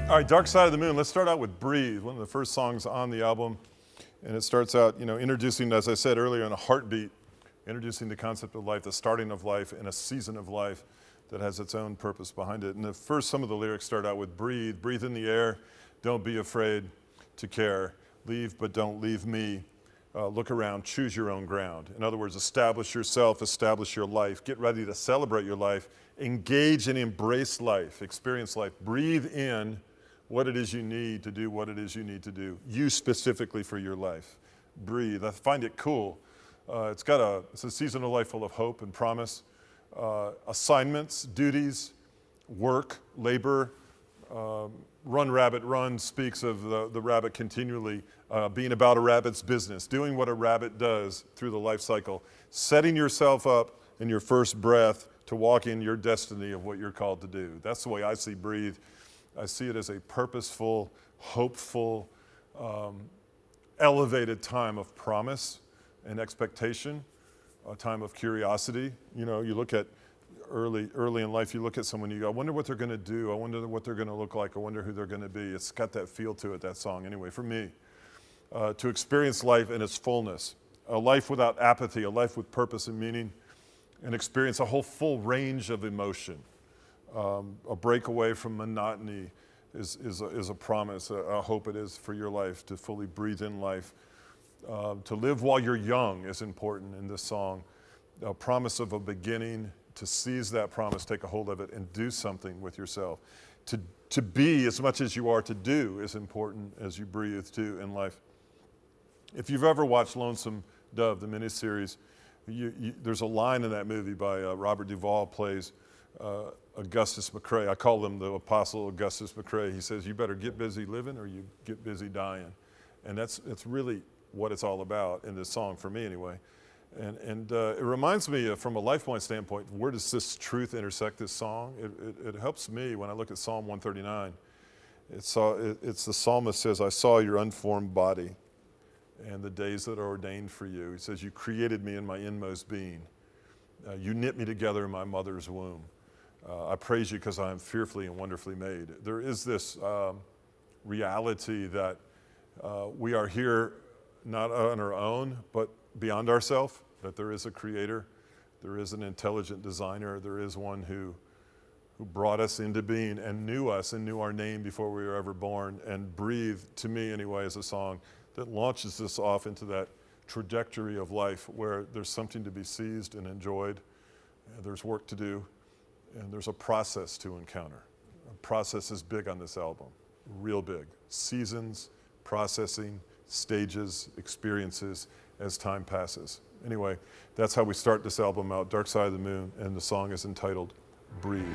All right, Dark Side of the Moon. Let's start out with Breathe, one of the first songs on the album. And it starts out, introducing, as I said earlier, in a heartbeat, introducing the concept of life, the starting of life, in a season of life that has its own purpose behind it. And some of the lyrics start out with breathe. Breathe in the air. Don't be afraid to care. Leave, but don't leave me. Look around. Choose your own ground. In other words, establish yourself, establish your life. Get ready to celebrate your life. Engage and embrace life. Experience life. Breathe in what it is you need to do, what it is you need to do. You specifically for your life. Breathe. I find it cool. It's a season of life full of hope and promise. Assignments, duties, work, labor. Run, Rabbit, Run speaks of the rabbit continually being about a rabbit's business, doing what a rabbit does through the life cycle, setting yourself up in your first breath to walk in your destiny of what you're called to do. That's the way I see Breathe. I see it as a purposeful, hopeful, elevated time of promise and expectation, a time of curiosity. You look at early in life, you look at someone, you go, I wonder what they're going to do. I wonder what they're going to look like. I wonder who they're going to be. It's got that feel to it, that song, anyway, for me. To experience life in its fullness, a life without apathy, a life with purpose and meaning, and experience a whole full range of emotion. A breakaway from monotony is a promise, a hope it is for your life, to fully breathe in life. To live while you're young is important in this song. A promise of a beginning, to seize that promise, take a hold of it, and do something with yourself. To be as much as you are to do is important as you breathe too in life. If you've ever watched Lonesome Dove, the miniseries, there's a line in that movie by Robert Duvall plays Augustus McCrae. I call him the Apostle Augustus McCrae. He says, you better get busy living or you get busy dying. And it's really what it's all about in this song, for me anyway. And it reminds me, from a Lifepoint standpoint, where does this truth intersect this song? It helps me when I look at Psalm 139. It's the psalmist says, I saw your unformed body and the days that are ordained for you. He says, you created me in my inmost being. You knit me together in my mother's womb. I praise you because I am fearfully and wonderfully made. There is this reality that we are here not on our own, but beyond ourselves, that there is a creator, there is an intelligent designer, there is one who brought us into being and knew us and knew our name before we were ever born. And Breathe, to me anyway, is a song that launches us off into that trajectory of life where there's something to be seized and enjoyed, and there's work to do, and there's a process to encounter. A process is big on this album, real big. Seasons, processing, stages, experiences as time passes. Anyway, that's how we start this album out, Dark Side of the Moon, and the song is entitled Breathe.